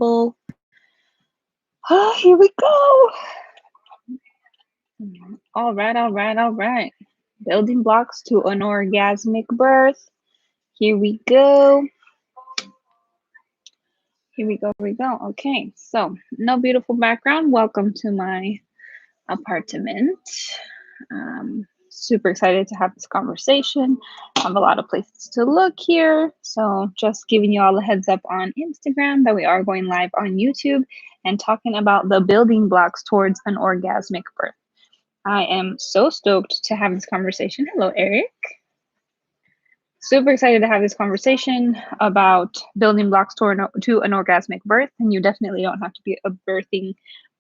available. Oh, here we go. All right. Building blocks to an orgasmic birth. Here we go. Here we go. Okay, so no beautiful background. Welcome to my apartment. Super excited to have this conversation. I have a lot of places to look here. So just giving you all a heads up on Instagram that we are going live on YouTube and talking about the building blocks towards an orgasmic birth. I am so stoked to have this conversation. Hello, Eric. Super excited to have this conversation about building blocks to an orgasmic birth. And you definitely don't have to be a birthing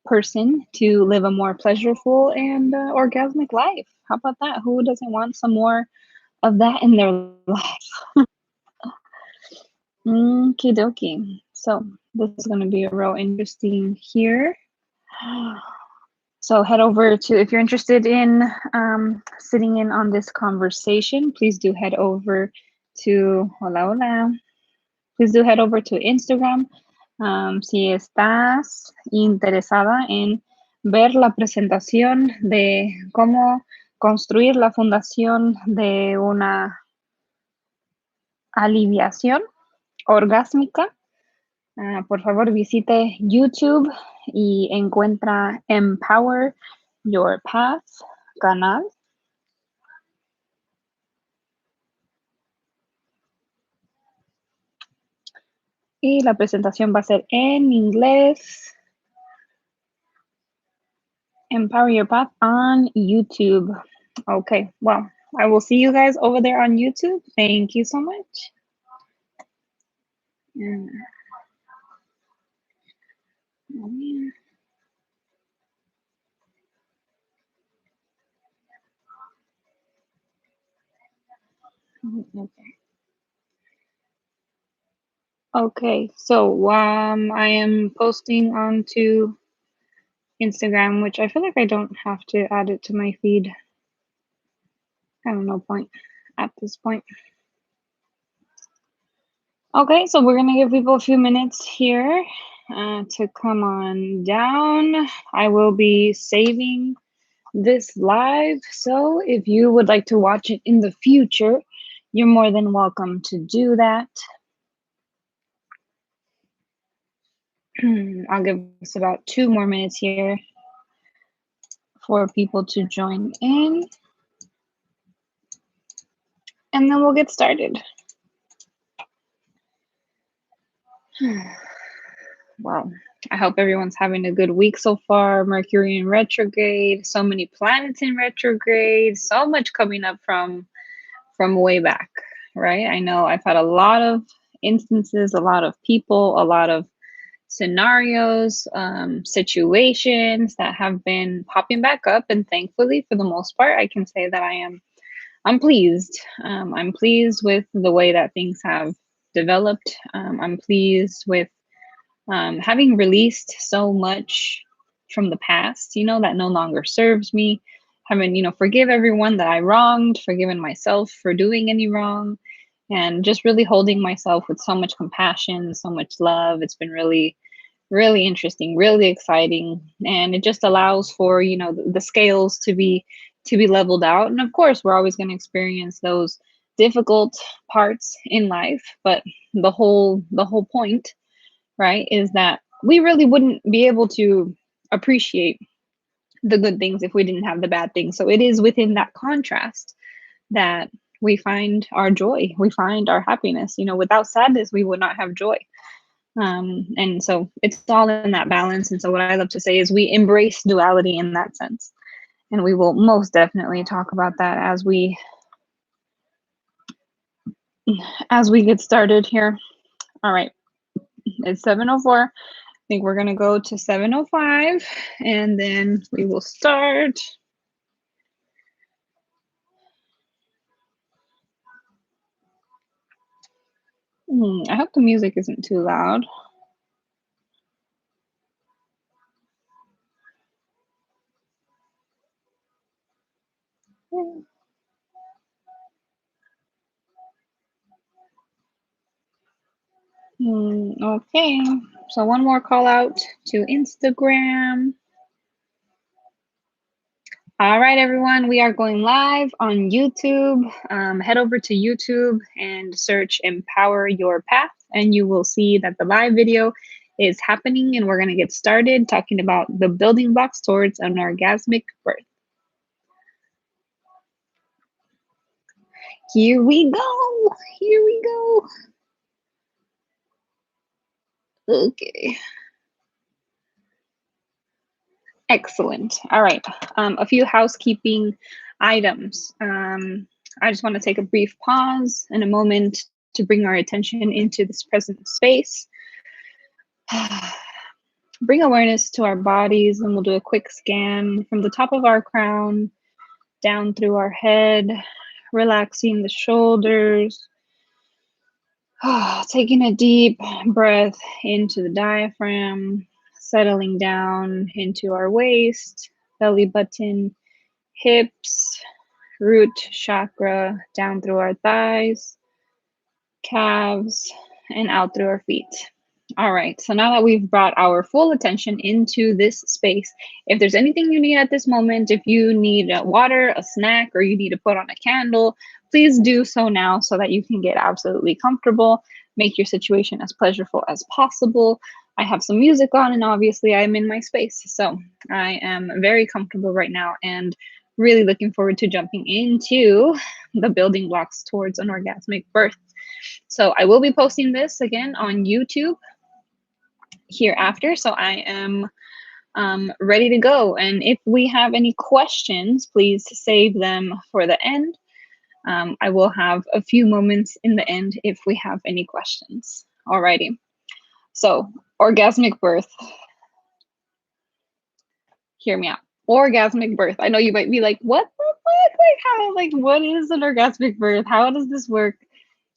person to live a more pleasurable and orgasmic life. How about that? Who doesn't want some more of that in their life? Okie dokie. So this is going to be a real interesting here. So head over to, if you're interested in sitting in on this conversation, please do head over to, hola. Please do head over to Instagram. Si estás interesada en ver la presentación de cómo construir la fundación de una aliviación orgásmica, por favor visite YouTube y encuentra Empower Your Path canal. Y la presentación va a ser en inglés. Empower Your Path on YouTube. Okay, well, I will see you guys over there on YouTube. Thank you so much. Okay, so I am posting onto Instagram, which I feel like I don't have to add it to my feed. I don't know point at this point. Okay, so we're gonna give people a few minutes here to come on down. I will be saving this live, so if you would like to watch it in the future, you're more than welcome to do that. I'll give us about 2 more minutes here for people to join in, and then we'll get started. Wow, I hope everyone's having a good week so far. Mercury in retrograde, so many planets in retrograde, so much coming up from way back, right? I know I've had a lot of instances, a lot of people, a lot of scenarios, situations that have been popping back up, and thankfully, for the most part, I can say that I'm pleased. I'm pleased with the way that things have developed. I'm pleased with having released so much from the past, that no longer serves me. Having, forgive everyone that I wronged, forgiven myself for doing any wrong, and just really holding myself with so much compassion, so much love. It's been really, really interesting, really exciting, and it just allows for the scales to be leveled out. And of course, we're always going to experience those difficult parts in life, but the whole point, right, is that we really wouldn't be able to appreciate the good things if we didn't have the bad things. So it is within that contrast that we find our joy, we find our happiness. Without sadness, we would not have joy. And so it's all in that balance. And so what I love to say is we embrace duality in that sense. And we will most definitely talk about that as we get started here. All right. It's 7:04. I think we're going to go to 7:05 and then we will start. I hope the music isn't too loud. Okay, so one more call out to Instagram. All right, everyone, we are going live on YouTube. Head over to YouTube and search Empower Your Path, and you will see that the live video is happening, and we're going to get started talking about the building blocks towards an orgasmic birth. Here we go. Here we go. Okay. Excellent. All right. A few housekeeping items. I just want to take a brief pause and a moment to bring our attention into this present space. Bring awareness to our bodies, and we'll do a quick scan from the top of our crown down through our head, relaxing the shoulders. Taking a deep breath into the diaphragm, settling down into our waist, belly button, hips, root chakra, down through our thighs, calves, and out through our feet. All right, so now that we've brought our full attention into this space, if there's anything you need at this moment, if you need water, a snack, or you need to put on a candle, please do so now so that you can get absolutely comfortable, make your situation as pleasurable as possible. I have some music on, and obviously I'm in my space, so I am very comfortable right now and really looking forward to jumping into the building blocks towards an orgasmic birth. So I will be posting this again on YouTube hereafter. So I am ready to go. And if we have any questions, please save them for the end. I will have a few moments in the end if we have any questions. Alrighty. So orgasmic birth. Hear me out. Orgasmic birth. I know you might be like, what the fuck? Like how? Like what is an orgasmic birth? How does this work?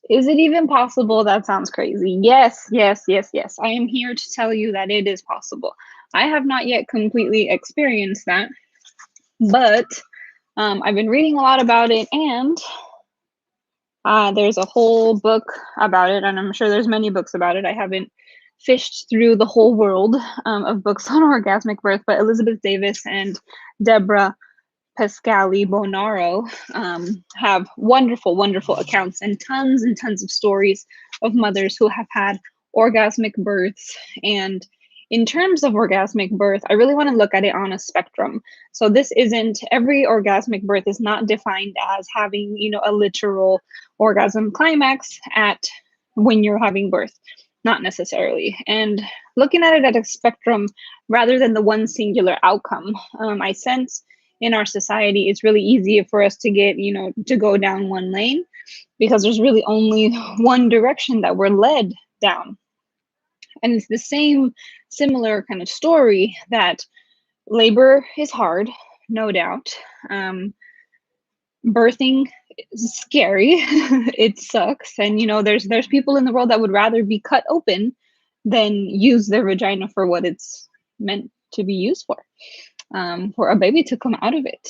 Is it even possible? That sounds crazy. Yes, yes, yes, yes. I am here to tell you that it is possible. I have not yet completely experienced that, but I've been reading a lot about it, and there's a whole book about it, and I'm sure there's many books about it. I haven't fished through the whole world of books on orgasmic birth, but Elizabeth Davis and Deborah Pascali Bonaro have wonderful, wonderful accounts and tons of stories of mothers who have had orgasmic births. And in terms of orgasmic birth, I really want to look at it on a spectrum. So this isn't, every orgasmic birth is not defined as having, you know, a literal orgasm climax at when you're having birth. Not necessarily. And looking at it at a spectrum rather than the one singular outcome, I sense in our society, it's really easy for us to get, you know, to go down one lane because there's really only one direction that we're led down. And it's the same similar kind of story that labor is hard, no doubt. Birthing is scary. It sucks. And, you know, there's people in the world that would rather be cut open than use their vagina for what it's meant to be used for a baby to come out of it.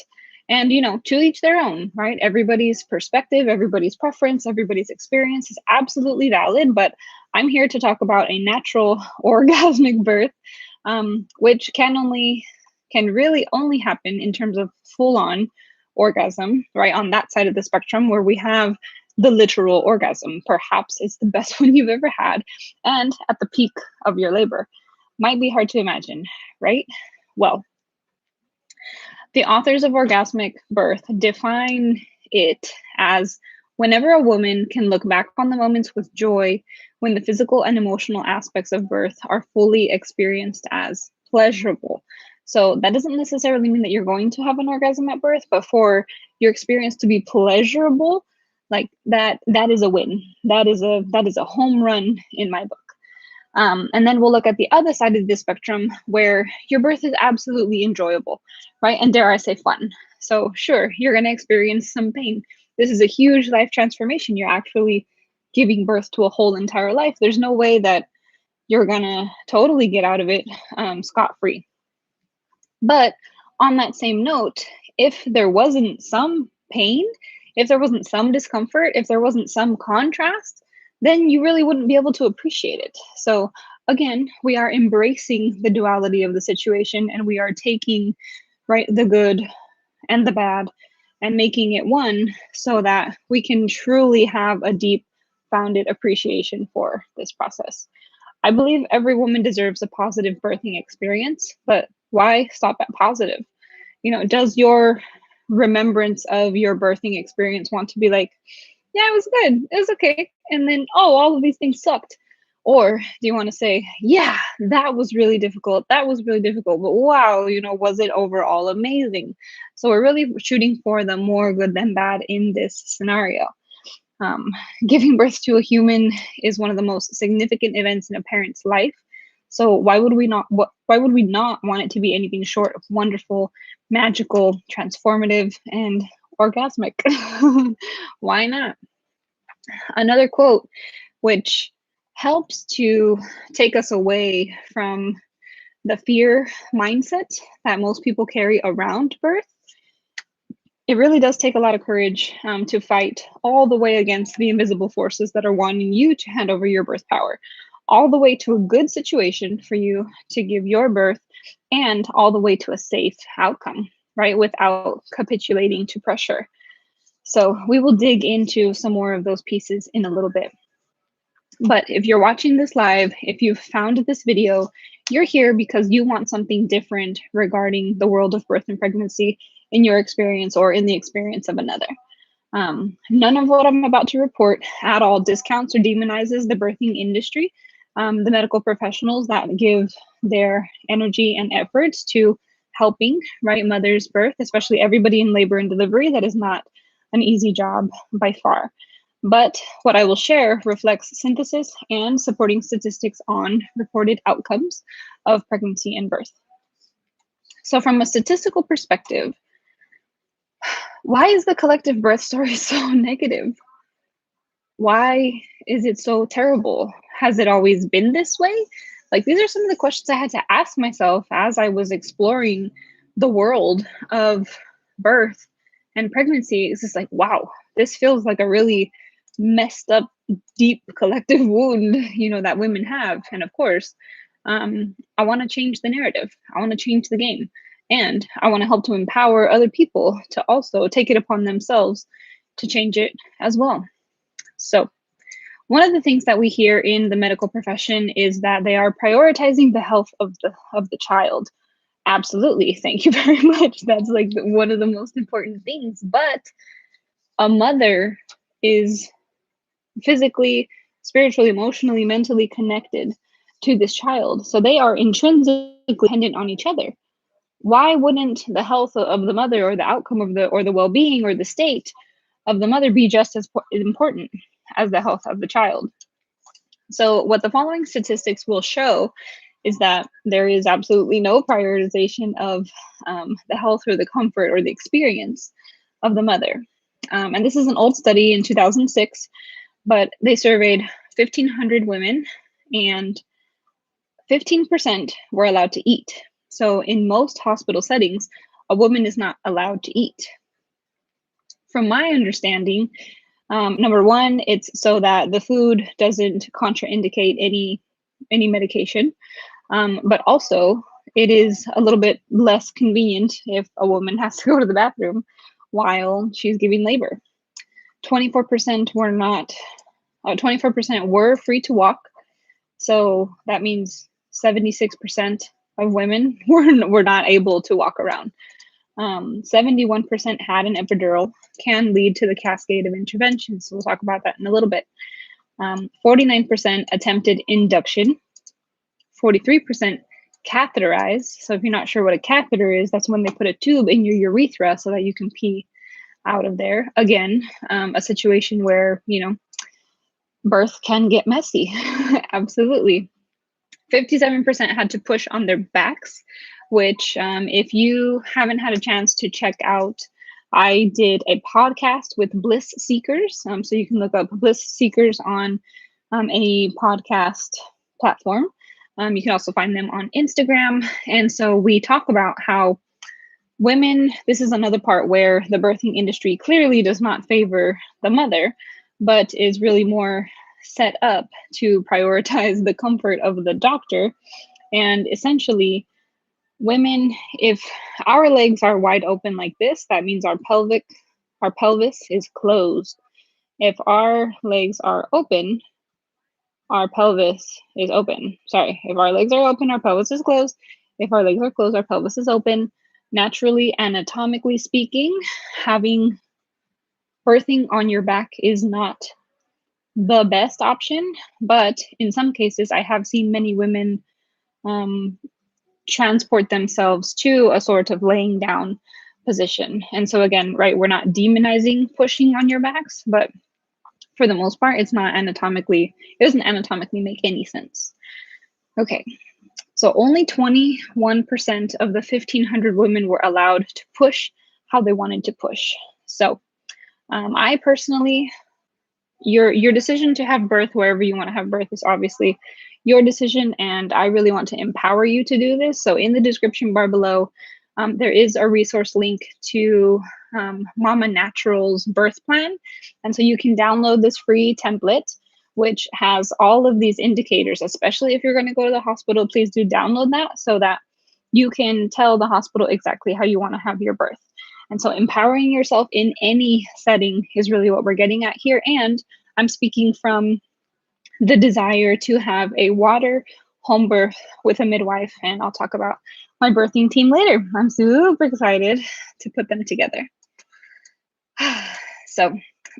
And, you know, to each their own, right? Everybody's perspective, everybody's preference, everybody's experience is absolutely valid. But I'm here to talk about a natural orgasmic birth, which can really only happen in terms of full-on orgasm, right? On that side of the spectrum where we have the literal orgasm. Perhaps it's the best one you've ever had. And at the peak of your labor. Might be hard to imagine, right? Well, the authors of Orgasmic Birth define it as whenever a woman can look back on the moments with joy when the physical and emotional aspects of birth are fully experienced as pleasurable. So that doesn't necessarily mean that you're going to have an orgasm at birth, but for your experience to be pleasurable, like that is a win. That is a home run in my book. And then we'll look at the other side of the spectrum where your birth is absolutely enjoyable, right? And dare I say fun. So sure, you're going to experience some pain. This is a huge life transformation. You're actually giving birth to a whole entire life. There's no way that you're going to totally get out of it scot-free. But on that same note, if there wasn't some pain, if there wasn't some discomfort, if there wasn't some contrast, then you really wouldn't be able to appreciate it. So again, we are embracing the duality of the situation, and we are taking, right, the good and the bad and making it one, so that we can truly have a deep founded appreciation for this process. I believe every woman deserves a positive birthing experience, but why stop at positive? Does your remembrance of your birthing experience want to be like, yeah, it was good, it was okay, and then, oh, all of these things sucked? Or do you want to say, yeah, that was really difficult, but wow, was it overall amazing? So we're really shooting for the more good than bad in this scenario. um, Giving birth to a human is one of the most significant events in a parent's life. So why would we not want it to be anything short of wonderful, magical, transformative, and orgasmic? Why not? Another quote which helps to take us away from the fear mindset that most people carry around birth. It really does take a lot of courage to fight all the way against the invisible forces that are wanting you to hand over your birth power, all the way to a good situation for you to give your birth, and all the way to a safe outcome, right? Without capitulating to pressure. So we will dig into some more of those pieces in a little bit. But if you're watching this live, if you've found this video, you're here because you want something different regarding the world of birth and pregnancy in your experience or in the experience of another. None of what I'm about to report at all discounts or demonizes the birthing industry, the medical professionals that give their energy and efforts to helping, right, mothers birth, especially everybody in labor and delivery. That is not an easy job by far. But what I will share reflects synthesis and supporting statistics on reported outcomes of pregnancy and birth. So, from a statistical perspective, why is the collective birth story so negative? Why is it so terrible? Has it always been this way? Like, these are some of the questions I had to ask myself as I was exploring the world of birth and pregnancy. It's just like, wow, this feels like a really messed up, deep collective wound, that women have. And of course, I want to change the narrative. I want to change the game. And I want to help to empower other people to also take it upon themselves to change it as well. So, one of the things that we hear in the medical profession is that they are prioritizing the health of the child. Absolutely, thank you very much. That's like one of the most important things. But a mother is physically, spiritually, emotionally, mentally connected to this child, so they are intrinsically dependent on each other. Why wouldn't the health of the mother, or the outcome of the well-being, or the state of the mother be just as important as the health of the child? So what the following statistics will show is that there is absolutely no prioritization of the health or the comfort or the experience of the mother. And this is an old study in 2006, but they surveyed 1,500 women, and 15% were allowed to eat. So in most hospital settings, a woman is not allowed to eat. From my understanding, number one, it's so that the food doesn't contraindicate any medication, but also it is a little bit less convenient if a woman has to go to the bathroom while she's giving labor. 24% were not. 24% were free to walk, so that means 76% of women were not able to walk around. 71% had an epidural, can lead to the cascade of interventions. So we'll talk about that in a little bit. 49% attempted induction, 43% catheterized. So if you're not sure what a catheter is, that's when they put a tube in your urethra so that you can pee out of there. Again, a situation where, birth can get messy. Absolutely. 57% had to push on their backs, which if you haven't had a chance to check out, I did a podcast with Bliss Seekers. So you can look up Bliss Seekers on any podcast platform. You can also find them on Instagram. And so we talk about how women, this is another part where the birthing industry clearly does not favor the mother, but is really more set up to prioritize the comfort of the doctor. And essentially, women, if our legs are wide open like this, that means our pelvis is closed. If our legs are open, our pelvis is open. Sorry, if our legs are open, our pelvis is closed. If our legs are closed, our pelvis is open. Naturally, anatomically speaking, having birthing on your back is not the best option, but in some cases, I have seen many women um, transport themselves to a sort of laying down position. And so again, right, we're not demonizing pushing on your backs, but for the most part, it doesn't anatomically make any sense. Okay, so only 21% of the 1,500 women were allowed to push how they wanted to push. So I personally, your decision to have birth wherever you want to have birth is obviously your decision, and I really want to empower you to do this. So in the description bar below, there is a resource link to Mama Natural's birth plan. And so you can download this free template, which has all of these indicators, especially if you're going to go to the hospital. Please do download that so that you can tell the hospital exactly how you want to have your birth. And so empowering yourself in any setting is really what we're getting at here. And I'm speaking from the desire to have a water home birth with a midwife. And I'll talk about my birthing team later. I'm super excited to put them together. So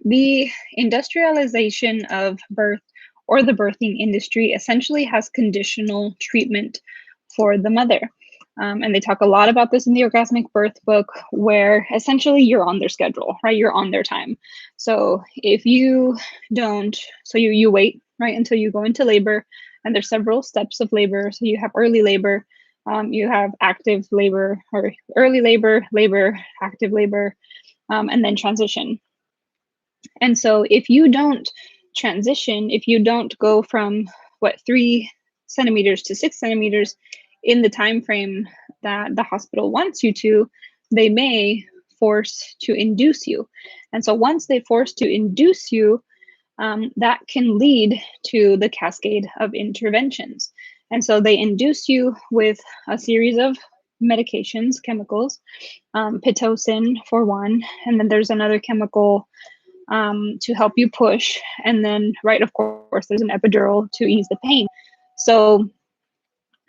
the industrialization of birth, or the birthing industry, essentially has conditional treatment for the mother. And they talk a lot about this in the Orgasmic Birth book, where essentially you're on their schedule, right? You're on their time. So if you don't, so you wait, right, until you go into labor, and there's several steps of labor. So you have early labor, you have active labor, or early labor, active labor, and then transition. And so if you don't transition, if you don't go from 3 centimeters to 6 centimeters in the time frame that the hospital wants you to, they may force to induce you. And so once they force to induce you, that can lead to the cascade of interventions. And so they induce you with a series of medications, chemicals, Pitocin for one, and then there's another chemical to help you push. And then, right, of course, there's an epidural to ease the pain. So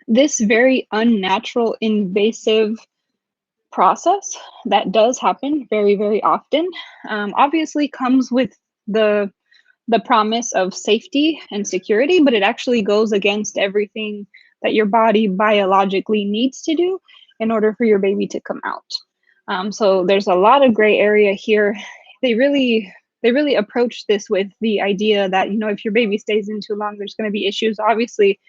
this very unnatural, invasive process that does happen very, very often, obviously comes with the promise of safety and security, but it actually goes against everything that your body biologically needs to do in order for your baby to come out. So there's a lot of gray area here. They really approach this with the idea that, if your baby stays in too long, there's going to be issues. Obviously,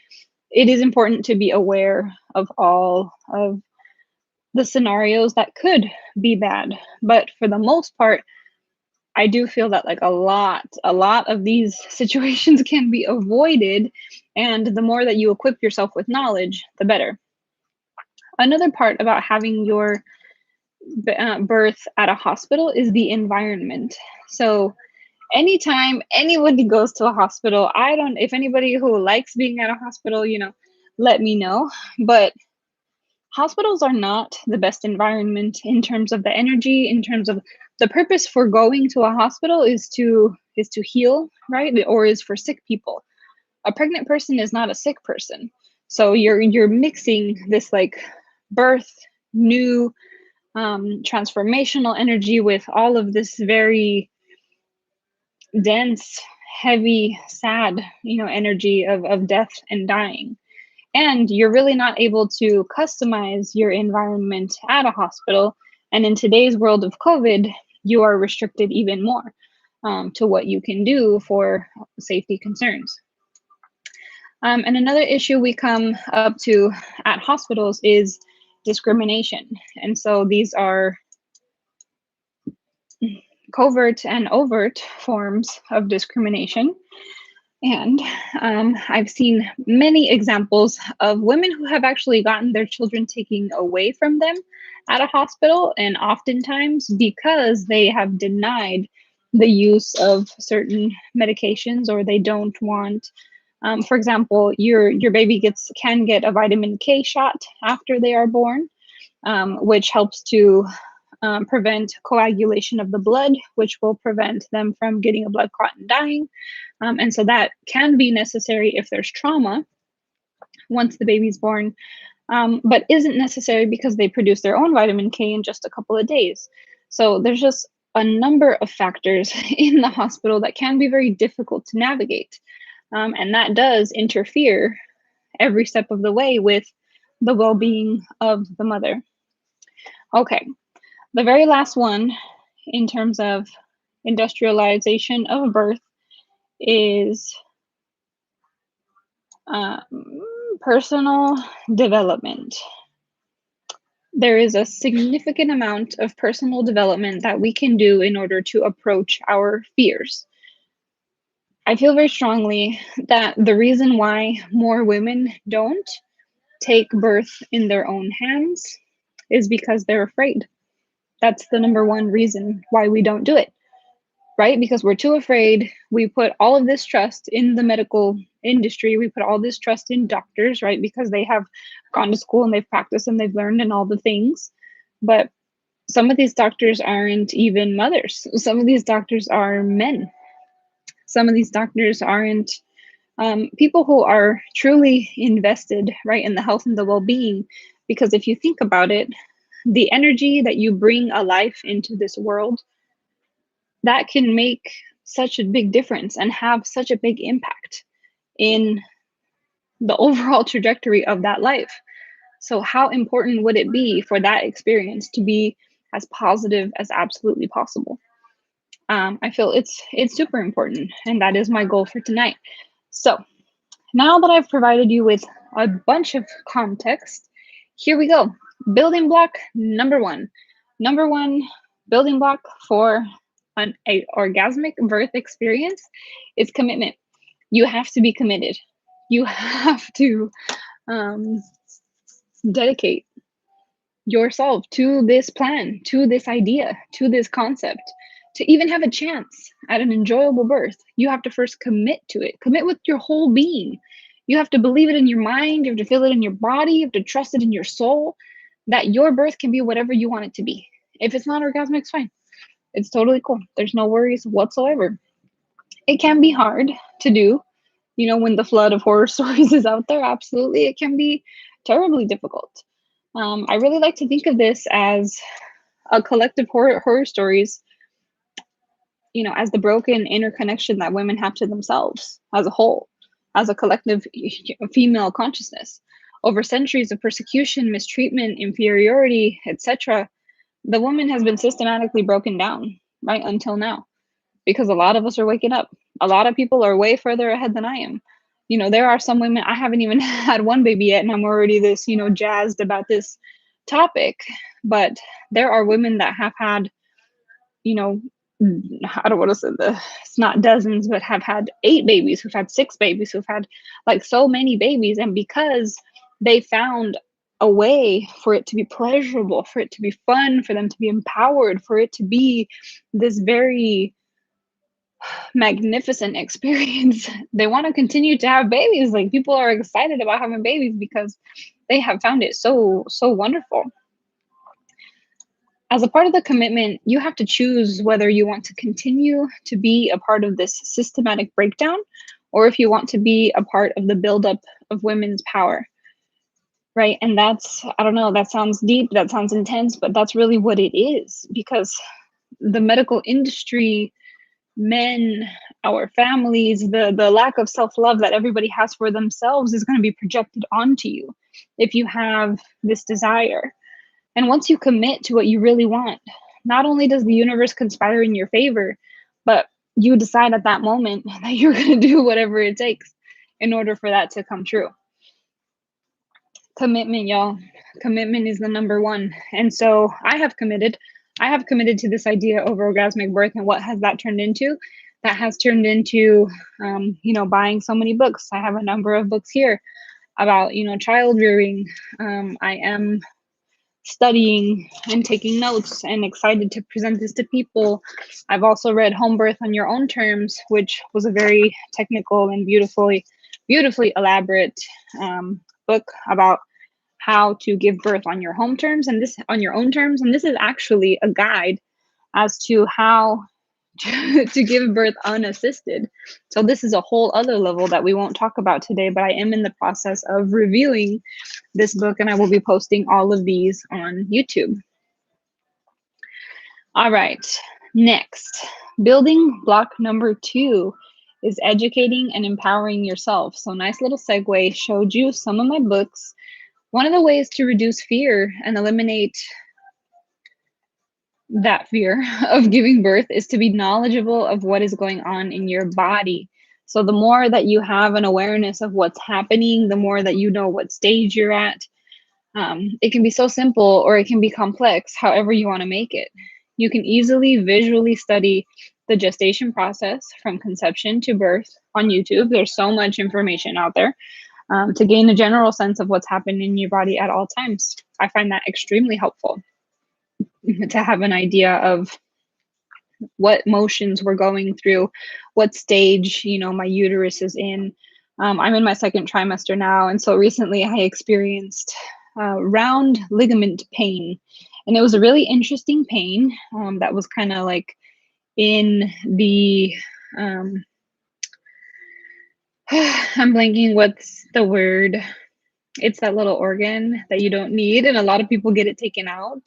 it is important to be aware of all of the scenarios that could be bad. But for the most part, I do feel that like a lot of these situations can be avoided. And the more that you equip yourself with knowledge, the better. Another part about having your birth at a hospital is the environment. So anytime anybody goes to a hospital, if anybody who likes being at a hospital, let me know. But hospitals are not the best environment in terms of the energy, in terms of the purpose for going to a hospital is to heal, right? Or is for sick people. A pregnant person is not a sick person. So you're mixing this like birth, new transformational energy with all of this very dense, heavy, sad, energy of death and dying. And you're really not able to customize your environment at a hospital. And in today's world of COVID, you are restricted even more to what you can do for safety concerns. And another issue we come up to at hospitals is discrimination. And so these are covert and overt forms of discrimination. And I've seen many examples of women who have actually gotten their children taken away from them at a hospital, and oftentimes because they have denied the use of certain medications, or they don't want, for example, your baby can get a vitamin K shot after they are born, which helps to prevent coagulation of the blood, which will prevent them from getting a blood clot and dying. And so that can be necessary if there's trauma once the baby's born, but isn't necessary because they produce their own vitamin K in just a couple of days. So there's just a number of factors in the hospital that can be very difficult to navigate. And that does interfere every step of the way with the well being of the mother. Okay, the very last one in terms of industrialization of birth is personal development. There is a significant amount of personal development that we can do in order to approach our fears. I feel very strongly that the reason why more women don't take birth in their own hands is because they're afraid. That's the number one reason why we don't do it, right? Because we're too afraid. We put all of this trust in the medical industry. We put all this trust in doctors, right? Because they have gone to school and they've practiced and they've learned and all the things. But some of these doctors aren't even mothers. Some of these doctors are men. Some of these doctors aren't people who are truly invested, right, in the health and the well-being. Because if you think about it, the energy that you bring a life into this world, that can make such a big difference and have such a big impact in the overall trajectory of that life. So how important would it be for that experience to be as positive as absolutely possible? I feel it's super important, and that is my goal for tonight. So now that I've provided you with a bunch of context, here we go. Building block number one. Number one building block for an orgasmic birth experience is commitment. You have to be committed. You have to dedicate yourself to this plan, to this idea, to this concept. To even have a chance at an enjoyable birth, you have to first commit to it. Commit with your whole being. You have to believe it in your mind. You have to feel it in your body. You have to trust it in your soul that your birth can be whatever you want it to be. If it's not orgasmic, it's fine. It's totally cool. There's no worries whatsoever. It can be hard to do, when the flood of horror stories is out there. Absolutely. It can be terribly difficult. I really like to think of this as a collective horror stories, as the broken interconnection that women have to themselves as a whole, as a collective female consciousness. Over centuries of persecution, mistreatment, inferiority, etc., the woman has been systematically broken down, right, until now, because a lot of us are waking up. A lot of people are way further ahead than I am. There are some women, I haven't even had one baby yet, and I'm already this, jazzed about this topic. But there are women that have had, I don't want to say it's not dozens, but have had 8 babies, who've had 6 babies, who've had like so many babies. And because they found a way for it to be pleasurable, for it to be fun, for them to be empowered, for it to be this very magnificent experience, they want to continue to have babies. Like, people are excited about having babies because they have found it so wonderful. As a part of the commitment, you have to choose whether you want to continue to be a part of this systematic breakdown, or if you want to be a part of the buildup of women's power, right? And that's, I don't know, that sounds deep, that sounds intense, but that's really what it is. Because the medical industry, men, our families, the lack of self-love that everybody has for themselves is going to be projected onto you if you have this desire. And once you commit to what you really want, not only does the universe conspire in your favor, but you decide at that moment that you're going to do whatever it takes in order for that to come true. Commitment, y'all. Commitment is the number one. And so I have committed to this idea of orgasmic birth. And what has that turned into? That has turned into, buying so many books. I have a number of books here about, child rearing. I am studying and taking notes and excited to present this to people. I've also read Home Birth on Your Own Terms, which was a very technical and beautifully elaborate book about how to give birth on your home terms and this on your own terms. And this is actually a guide as to how to give birth unassisted. So this is a whole other level that we won't talk about today, but I am in the process of reviewing this book and I will be posting all of these on YouTube. All right, next, building block number 2 is educating and empowering yourself. So nice little segue, showed you some of my books. One of the ways to reduce fear and eliminate that fear of giving birth is to be knowledgeable of what is going on in your body. So the more that you have an awareness of what's happening, the more that you know what stage you're at. It can be so simple or it can be complex, however you want to make it. You can easily visually study the gestation process from conception to birth on YouTube. There's so much information out there to gain a general sense of what's happening in your body at all times. I find that extremely helpful to have an idea of what motions we're going through, what stage, my uterus is in. I'm in my second trimester now. And so recently I experienced round ligament pain. And it was a really interesting pain that was kind of like in the, I'm blanking, what's the word? It's that little organ that you don't need. And a lot of people get it taken out.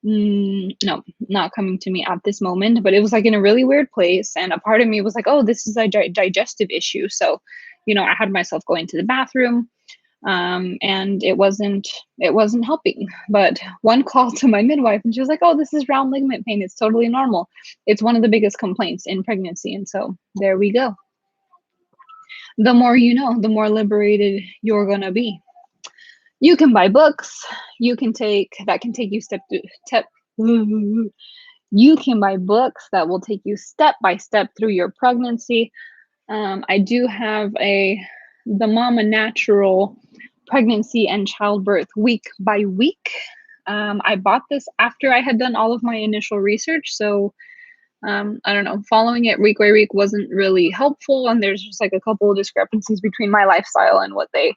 No, not coming to me at this moment, but it was like in a really weird place. And a part of me was like, oh, this is a digestive issue. So, I had myself going to the bathroom and it wasn't helping. But one call to my midwife and she was like, oh, this is round ligament pain. It's totally normal. It's one of the biggest complaints in pregnancy. And so there we go. The more you know, the more liberated you're going to be. You can buy books. You can take you step. You can buy books that will take you step by step through your pregnancy. I do have the Mama Natural pregnancy and childbirth week by week. I bought this after I had done all of my initial research. So I don't know, following it week by week wasn't really helpful. And there's just like a couple of discrepancies between my lifestyle and what they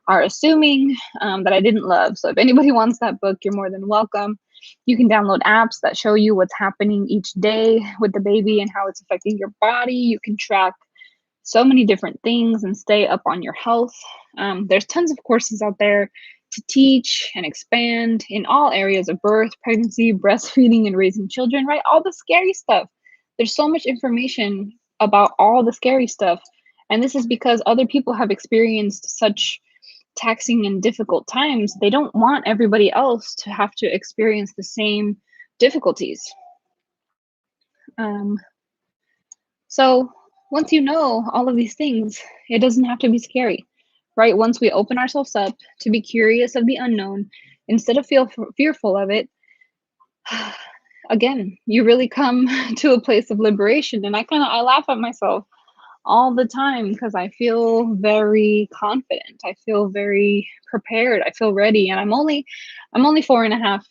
are assuming that I didn't love. So if anybody wants that book, you're more than welcome. You can download apps that show you what's happening each day with the baby and how it's affecting your body. You can track so many different things and stay up on your health. There's tons of courses out there to teach and expand in all areas of birth, pregnancy, breastfeeding, and raising children, right? All the scary stuff. There's so much information about all the scary stuff. And this is because other people have experienced such taxing and difficult times. They don't want everybody else to have to experience the same difficulties. So once you know all of these things, it doesn't have to be scary, right? Once we open ourselves up to be curious of the unknown, instead of fearful of it, again, you really come to a place of liberation. And I laugh at myself all the time because I feel very confident. I feel very prepared. I feel ready. And I'm only 4.5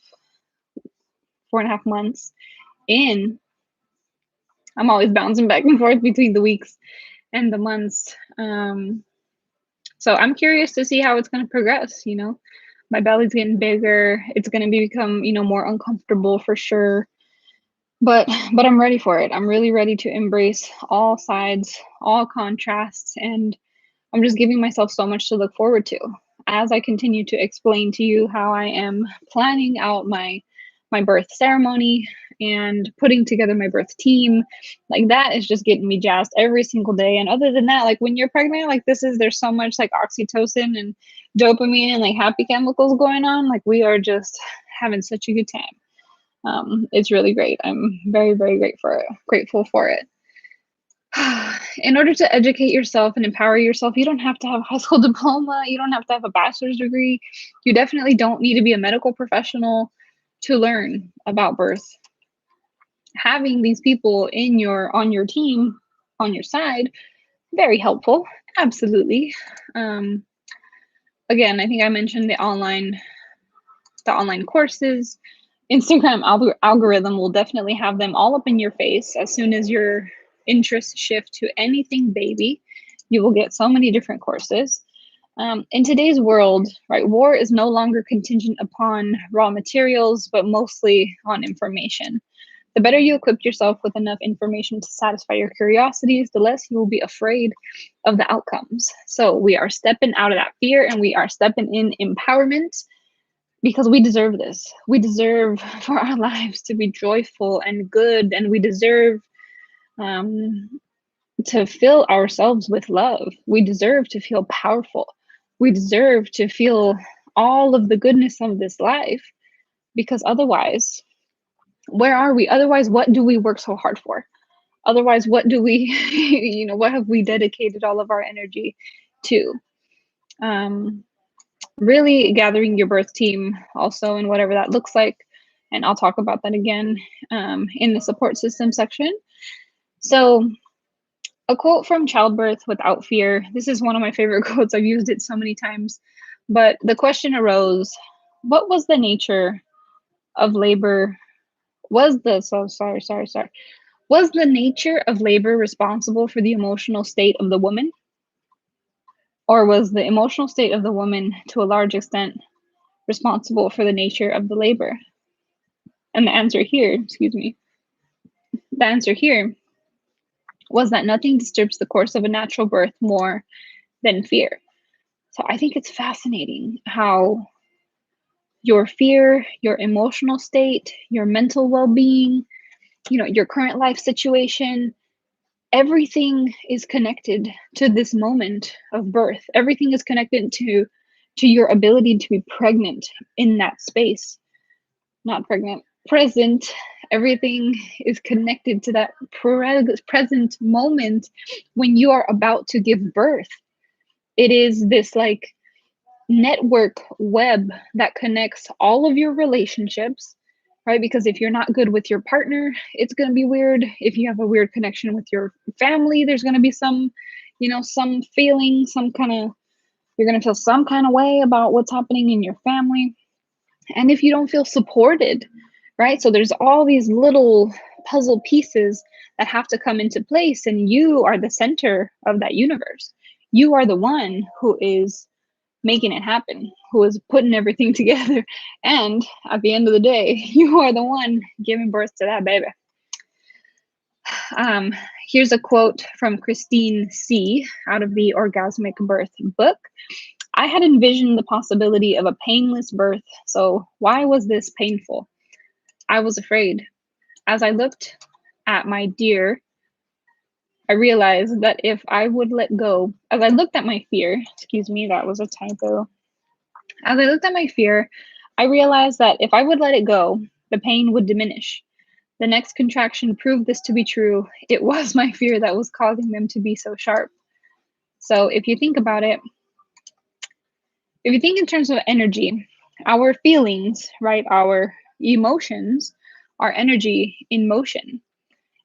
months in. I'm always bouncing back and forth between the weeks and the months. So I'm curious to see how it's going to progress. My belly's getting bigger. It's going to become, more uncomfortable for sure. But I'm ready for it. I'm really ready to embrace all sides, all contrasts, and I'm just giving myself so much to look forward to as I continue to explain to you how I am planning out my birth ceremony and putting together my birth team. Like that is just getting me jazzed every single day. And other than that, like when you're pregnant, like there's so much like oxytocin and dopamine and like happy chemicals going on. Like we are just having such a good time. It's really great. I'm very, very grateful for it. In order to educate yourself and empower yourself, you don't have to have a high school diploma. You don't have to have a bachelor's degree. You definitely don't need to be a medical professional to learn about birth. Having these people on your team, on your side, very helpful. Absolutely. Again, I think I mentioned the online the online courses. Instagram algorithm will definitely have them all up in your face as soon as your interests shift to anything baby. You will get so many different courses. In today's world, right, war is no longer contingent upon raw materials, but mostly on information. The better you equip yourself with enough information to satisfy your curiosities, the less you will be afraid of the outcomes. So we are stepping out of that fear and we are stepping in empowerment because we deserve this. We deserve for our lives to be joyful and good, and we deserve to fill ourselves with love. We deserve to feel powerful. We deserve to feel all of the goodness of this life, because otherwise, where are we? Otherwise, what do we work so hard for? Otherwise, what do we, what have we dedicated all of our energy to? Really gathering your birth team also, and whatever that looks like. And I'll talk about that again in the support system section. So, a quote from Childbirth Without Fear. This is one of my favorite quotes. I've used it so many times. But the question arose, what was the nature of labor? Was the nature of labor responsible for the emotional state of the woman? Or was the emotional state of the woman, to a large extent, responsible for the nature of the labor? And the answer here was that nothing disturbs the course of a natural birth more than fear. So I think it's fascinating how your fear, your emotional state, your mental well-being, your current life situation, everything is connected to this moment of birth. Everything is connected to your ability to be pregnant in that space. Not pregnant, present. Everything is connected to that present moment when you are about to give birth. It is this like network web that connects all of your relationships, right? Because if you're not good with your partner, it's going to be weird. If you have a weird connection with your family, there's going to be some feeling, you're going to feel some kind of way about what's happening in your family. And if you don't feel supported, right? So there's all these little puzzle pieces that have to come into place, and you are the center of that universe. You are the one who is making it happen, who is putting everything together. And at the end of the day, you are the one giving birth to that baby. Here's a quote from Christine C. out of the Orgasmic Birth book. I had envisioned the possibility of a painless birth, so why was this painful? I was afraid. As I looked at my dear, I realized that if I would let go, as I looked at my fear, that was a typo. As I looked at my fear, I realized that if I would let it go, the pain would diminish. The next contraction proved this to be true. It was my fear that was causing them to be so sharp. So if you think about it, if you think in terms of energy, our feelings, right, our emotions are energy in motion.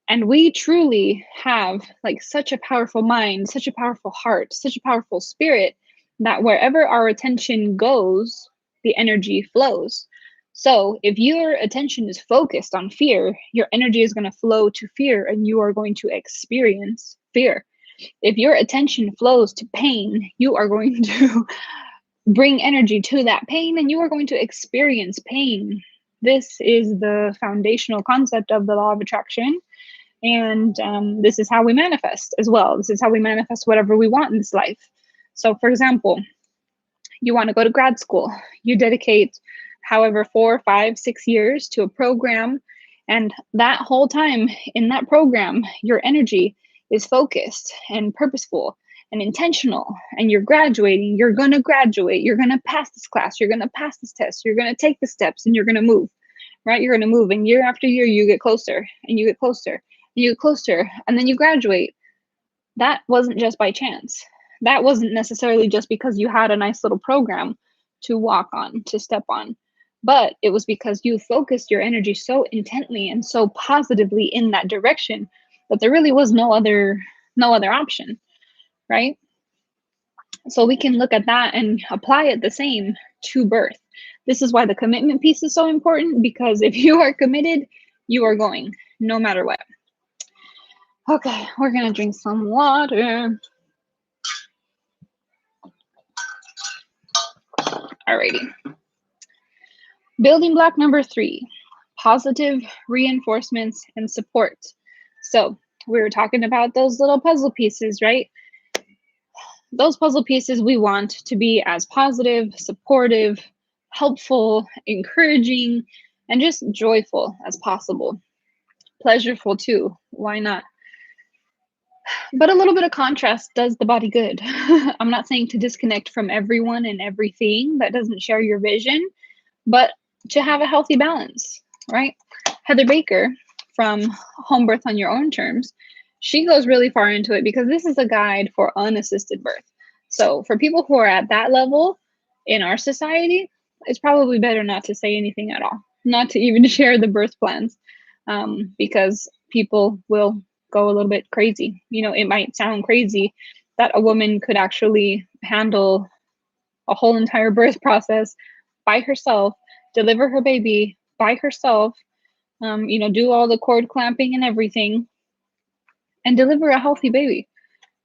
And we truly have like such a powerful mind, such a powerful heart, such a powerful spirit that wherever our attention goes, the energy flows. So if your attention is focused on fear, your energy is going to flow to fear and you are going to experience fear. If your attention flows to pain, you are going to bring energy to that pain and you are going to experience pain. This is the foundational concept of the law of attraction. And this is how we manifest as well. This is how we manifest whatever we want in this life. So for example, you want to go to grad school. You dedicate however 4, 5, 6 years to a program. And that whole time in that program, your energy is focused and purposeful and intentional. And you're graduating. You're going to graduate. You're going to pass this class. You're going to pass this test. You're going to take the steps and you're going to move. Right? You're going to move. And year after year, you get closer and you get closer. You get closer, and then you graduate. That wasn't just by chance. That wasn't necessarily just because you had a nice little program to walk on, to step on, but it was because you focused your energy so intently and so positively in that direction that there really was no other option, right? So we can look at that and apply it the same to birth. This is why the commitment piece is so important, because if you are committed, you are going no matter what. Okay, we're gonna drink some water. Alrighty. Building block number 3, positive reinforcements and support. So we were talking about those little puzzle pieces, right? Those puzzle pieces we want to be as positive, supportive, helpful, encouraging, and just joyful as possible. Pleasureful too, why not? But a little bit of contrast does the body good. I'm not saying to disconnect from everyone and everything that doesn't share your vision, but to have a healthy balance, right? Heather Baker from Home Birth on Your Own Terms, she goes really far into it because this is a guide for unassisted birth. So for people who are at that level in our society, it's probably better not to say anything at all, not to even share the birth plans, because people will go a little bit crazy. You know, it might sound crazy that a woman could actually handle a whole entire birth process by herself, deliver her baby by herself, do all the cord clamping and everything, and deliver a healthy baby.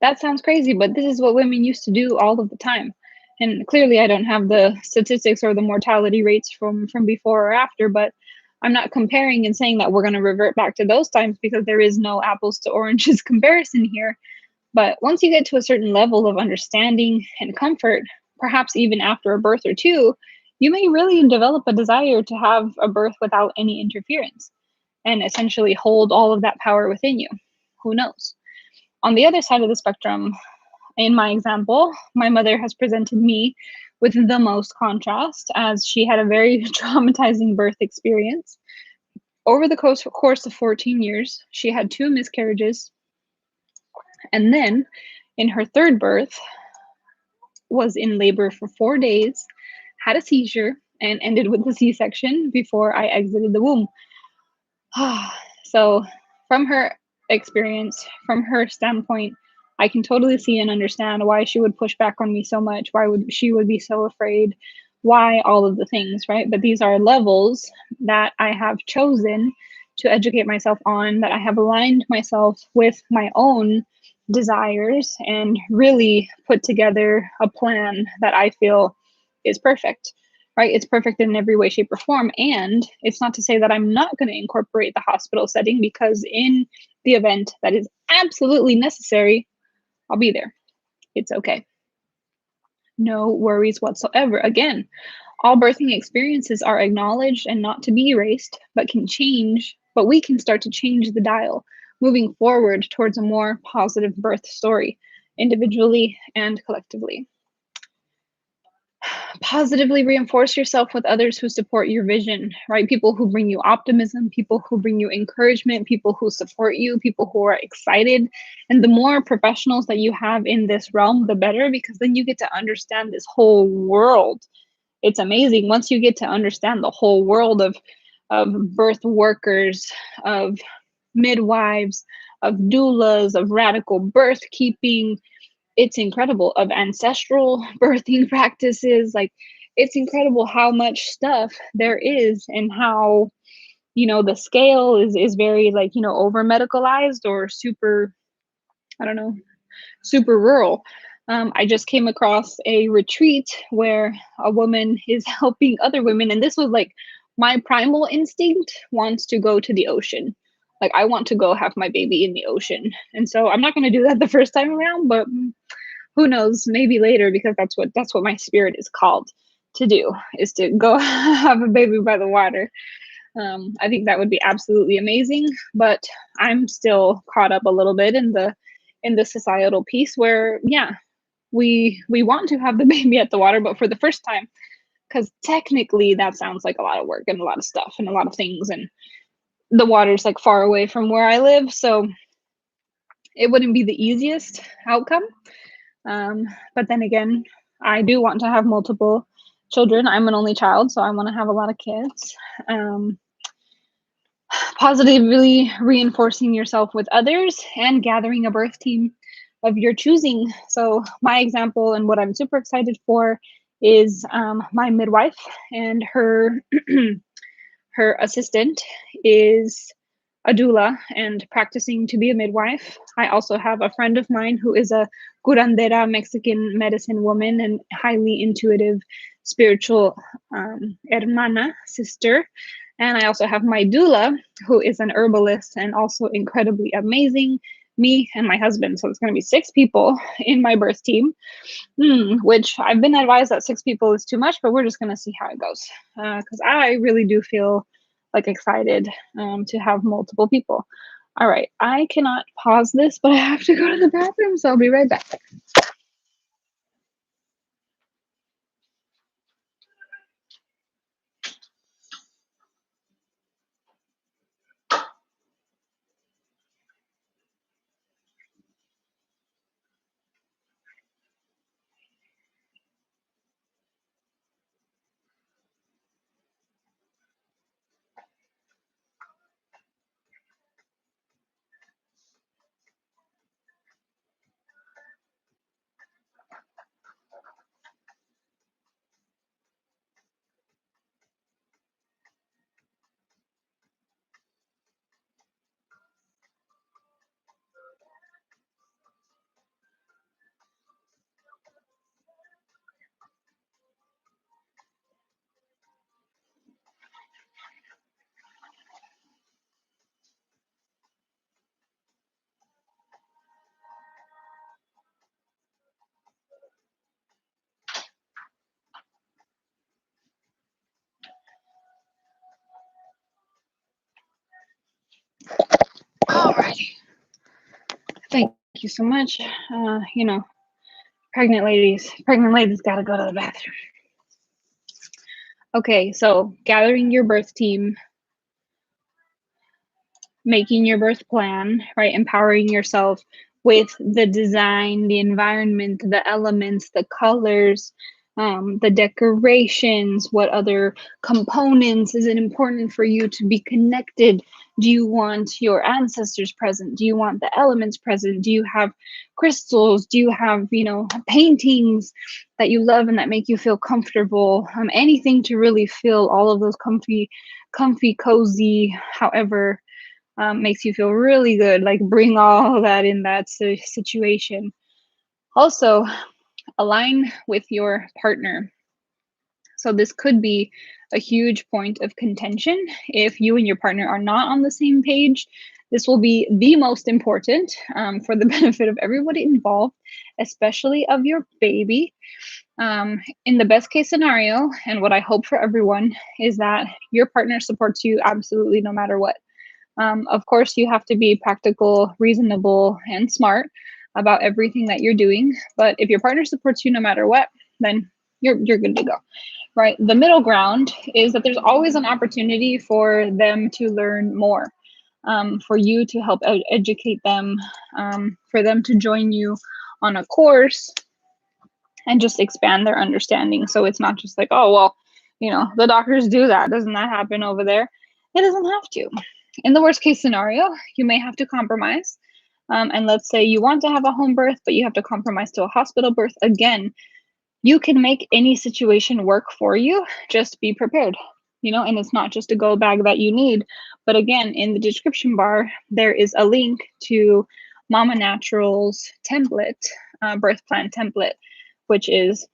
That sounds crazy, but this is what women used to do all of the time. And clearly, I don't have the statistics or the mortality rates from before or after, but I'm not comparing and saying that we're going to revert back to those times, because there is no apples to oranges comparison here. But once you get to a certain level of understanding and comfort, perhaps even after a birth or two, you may really develop a desire to have a birth without any interference and essentially hold all of that power within you. Who knows? On the other side of the spectrum, in my example, my mother has presented me with the most contrast, as she had a very traumatizing birth experience. Over the course of 14 years, she had 2 miscarriages, and then in her third birth, was in labor for 4 days, had a seizure, and ended with a C-section before I exited the womb. So from her experience, from her standpoint, I can totally see and understand why she would push back on me so much, why she would be so afraid, why all of the things, right? But these are levels that I have chosen to educate myself on, that I have aligned myself with my own desires and really put together a plan that I feel is perfect, right? It's perfect in every way, shape, or form. And it's not to say that I'm not going to incorporate the hospital setting, because in the event that is absolutely necessary, I'll be there. It's okay. No worries whatsoever. Again, all birthing experiences are acknowledged and not to be erased, but can change, but we can start to change the dial, moving forward towards a more positive birth story, individually and collectively. Positively reinforce yourself with others who support your vision, right? People who bring you optimism, people who bring you encouragement, people who support you, people who are excited. And the more professionals that you have in this realm, the better, because then you get to understand this whole world. It's amazing once you get to understand the whole world of birth workers, of midwives, of doulas, of radical birth keeping. It's incredible, of ancestral birthing practices. Like, it's incredible how much stuff there is, and how, the scale is very, like, over medicalized or super, I don't know, super rural. I just came across a retreat where a woman is helping other women, and this was like, my primal instinct wants to go to the ocean. Like, I want to go have my baby in the ocean. And so I'm not going to do that the first time around, but who knows, maybe later, because that's what my spirit is called to do, is to go have a baby by the water. I think that would be absolutely amazing, but I'm still caught up a little bit in the societal piece where, yeah, we want to have the baby at the water, but for the first time, because technically that sounds like a lot of work and a lot of stuff and a lot of things, and the water's like far away from where I live, so it wouldn't be the easiest outcome. But then again, I do want to have multiple children. I'm an only child, so I want to have a lot of kids. Positively reinforcing yourself with others and gathering a birth team of your choosing. So my example, and what I'm super excited for, is my midwife, and her her assistant is a doula and practicing to be a midwife. I also have a friend of mine who is a curandera, Mexican medicine woman, and highly intuitive, spiritual hermana, sister. And I also have my doula, who is an herbalist and also incredibly amazing, me and my husband. So it's going to be 6 people in my birth team, which I've been advised that 6 people is too much, but we're just going to see how it goes. Because I really do feel like excited to have multiple people. All right, I cannot pause this, but I have to go to the bathroom, so I'll be right back. Alrighty. Thank you so much. Pregnant ladies got to go to the bathroom. Okay, so gathering your birth team, making your birth plan, right? Empowering yourself with the design, the environment, the elements, the colors, the decorations, what other components is it important for you to be connected? Do you want your ancestors present? Do you want the elements present? Do you have crystals? Do you have, paintings that you love and that make you feel comfortable? Anything to really feel all of those comfy, cozy, however makes you feel really good. Like bring all that in that situation. Also, align with your partner. So this could be a huge point of contention if you and your partner are not on the same page. This will be the most important for the benefit of everybody involved, especially of your baby. In the best case scenario, and what I hope for everyone, is that your partner supports you absolutely no matter what. Of course, you have to be practical, reasonable, and smart about everything that you're doing. But if your partner supports you no matter what, then you're good to go, right? The middle ground is that there's always an opportunity for them to learn more, for you to help educate them, for them to join you on a course and just expand their understanding. So it's not just like, oh, well, the doctors do that. Doesn't that happen over there? It doesn't have to. In the worst case scenario, you may have to compromise. And let's say you want to have a home birth, but you have to compromise to a hospital birth. Again, you can make any situation work for you. Just be prepared, and it's not just a go bag that you need. But again, in the description bar, there is a link to Mama Natural's template, birth plan template, which is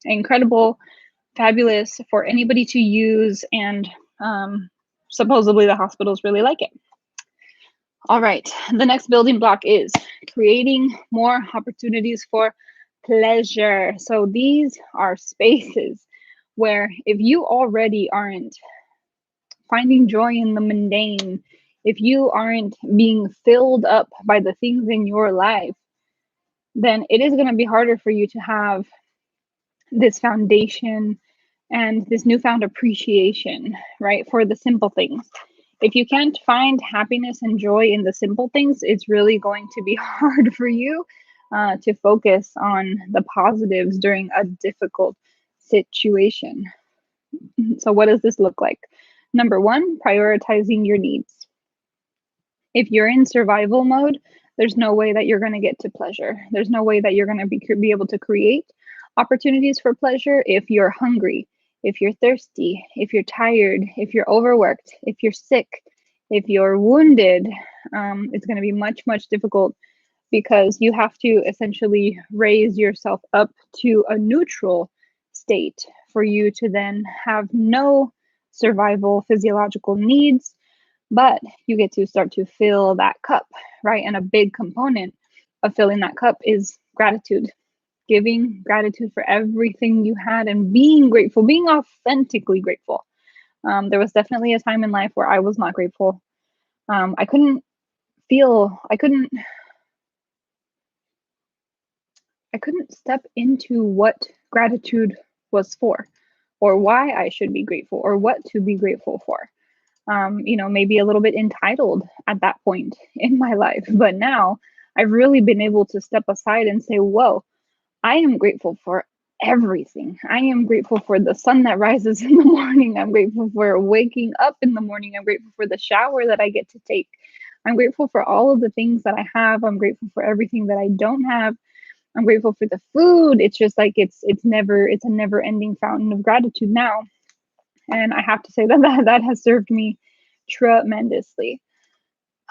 incredible, fabulous for anybody to use, and supposedly the hospitals really like it. All right, the next building block is creating more opportunities for pleasure. So these are spaces where if you already aren't finding joy in the mundane, if you aren't being filled up by the things in your life, then it is going to be harder for you to have this foundation and this newfound appreciation, right, for the simple things. If you can't find happiness and joy in the simple things, it's really going to be hard for you to focus on the positives during a difficult situation. So, what does this look like? Number one, prioritizing your needs. If you're in survival mode, there's no way that you're going to get to pleasure. There's no way that you're going to be able to create Opportunities for pleasure: if you're hungry, if you're thirsty, if you're tired, if you're overworked, if you're sick, if you're wounded, it's going to be much, much difficult, because you have to essentially raise yourself up to a neutral state for you to then have no survival physiological needs, but you get to start to fill that cup, right? And a big component of filling that cup is gratitude. Giving gratitude for everything you had and being grateful, being authentically grateful. There was definitely a time in life where I was not grateful. I couldn't feel, I couldn't step into what gratitude was for, or why I should be grateful, or what to be grateful for. Maybe a little bit entitled at that point in my life. But now I've really been able to step aside and say, whoa, I am grateful for everything. I am grateful for the sun that rises in the morning. I'm grateful for waking up in the morning. I'm grateful for the shower that I get to take. I'm grateful for all of the things that I have. I'm grateful for everything that I don't have. I'm grateful for the food. It's just like it's a never ending fountain of gratitude now. And I have to say that has served me tremendously.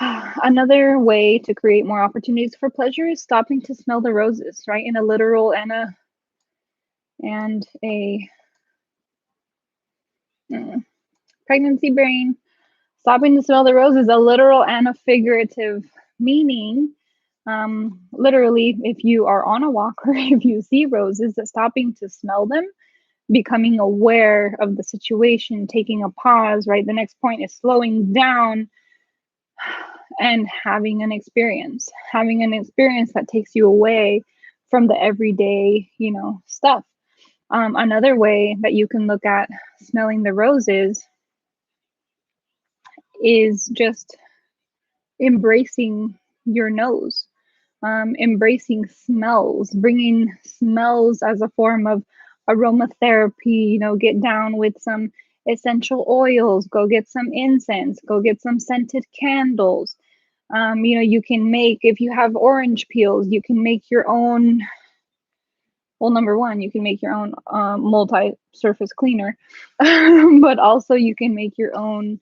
Another way to create more opportunities for pleasure is stopping to smell the roses, right? In a literal and a pregnancy brain. Stopping to smell the roses, a literal and a figurative meaning. Literally, if you are on a walk or if you see roses, that stopping to smell them, becoming aware of the situation, taking a pause, right? The next point is slowing down and having an experience that takes you away from the everyday, stuff. Another way that you can look at smelling the roses is just embracing your nose, embracing smells, bringing smells as a form of aromatherapy. Get down with some essential oils, go get some incense, go get some scented candles. You can make, if you have orange peels, you can make your own. Well, number one, you can make your own multi-surface cleaner, but also you can make your own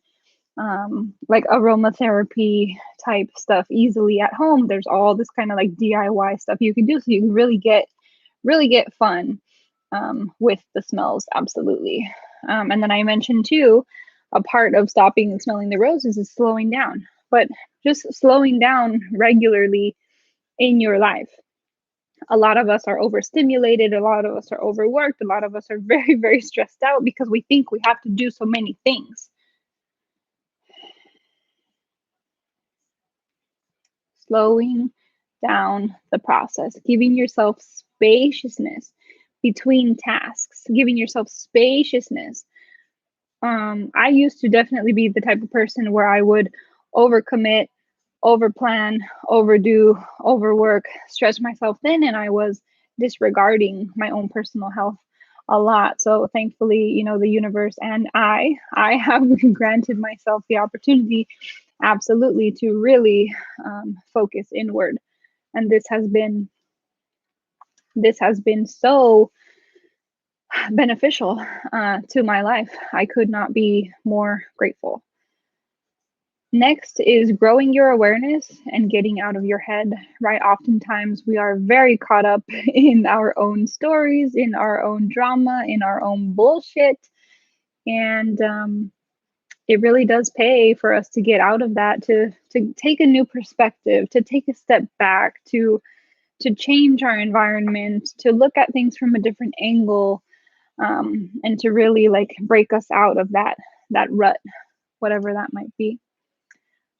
like aromatherapy type stuff easily at home. There's all this kind of like DIY stuff you can do, so you can really get fun with the smells. Absolutely. And then I mentioned too, a part of stopping and smelling the roses is slowing down, but just slowing down regularly in your life. A lot of us are overstimulated, a lot of us are overworked, a lot of us are very, very stressed out because we think we have to do so many things. Slowing down the process, giving yourself spaciousness between tasks, giving yourself spaciousness. I used to definitely be the type of person where I would overcommit, overplan, overdo, overwork, stretch myself thin, and I was disregarding my own personal health a lot. So thankfully, the universe and I have granted myself the opportunity, absolutely, to really focus inward, and this has been so beneficial to my life. I could not be more grateful. Next is growing your awareness and getting out of your head, right? Oftentimes we are very caught up in our own stories, in our own drama, in our own bullshit. And it really does pay for us to get out of that, to take a new perspective, to take a step back, to change our environment, to look at things from a different angle, and to really like break us out of that rut, whatever that might be.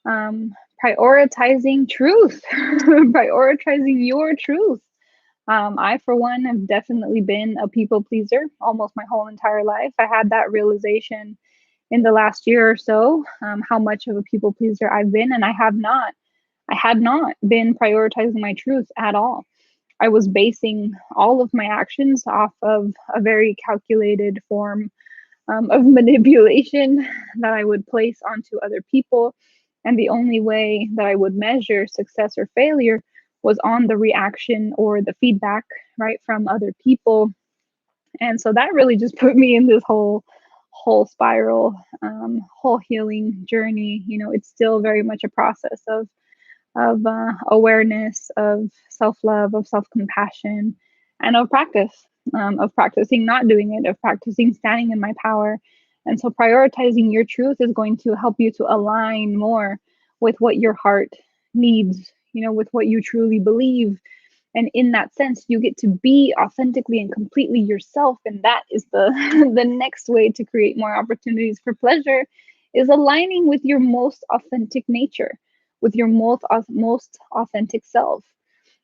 Prioritizing truth, prioritizing your truth. I, for one, have definitely been a people pleaser almost my whole entire life. I had that realization in the last year or so, how much of a people pleaser I've been, and I had not been prioritizing my truth at all. I was basing all of my actions off of a very calculated form of manipulation that I would place onto other people. And the only way that I would measure success or failure was on the reaction or the feedback, right, from other people. And so that really just put me in this whole spiral, whole healing journey. It's still very much a process of awareness, of self-love, of self-compassion, and of practicing not doing it, of practicing standing in my power. And so prioritizing your truth is going to help you to align more with what your heart needs, with what you truly believe. And in that sense, you get to be authentically and completely yourself. And that is the the next way to create more opportunities for pleasure, is aligning with your most authentic nature, with your most authentic self.